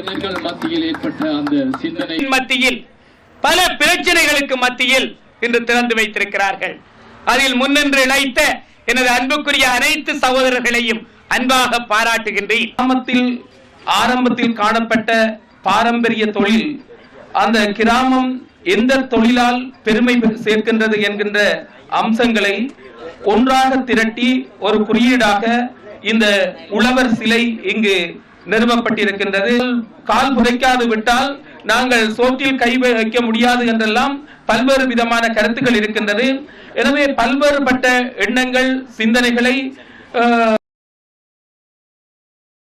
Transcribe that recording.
இளைஞர்கள் மத்தியில் ஏற்பட்ட அந்த சிந்தனை மத்தியில் பல பிரச்சனைகளுக்கு மத்தியில் இன்று திறந்து வைத்திருக்கிறார்கள். அதில் முன்னின்று இழைத்த எனது அன்புக்குரிய அனைத்து சகோதரர்களையும் அன்பாக பாராட்டுகின்றேன். கிராமத்தில் ஆரம்பத்தில் காணப்பட்ட பாரம்பரிய தொழில், அந்த கிராமம் எந்த தொழிலால் பெருமை சேர்க்கின்றது என்கின்ற அம்சங்களை ஒன்றாக திரட்டி ஒரு குறியீடாக இந்த உழவர் சிலை இங்கு நிறுவப்பட்டிருக்கின்றது. கால் புதைக்காது விட்டால் நாங்கள் சோற்றில் கை வைக்க முடியாது என்றெல்லாம் பல்வேறு விதமான கருத்துக்கள் இருக்கின்றது. எனவே பல்வேறுபட்ட எண்ணங்கள், சிந்தனைகளை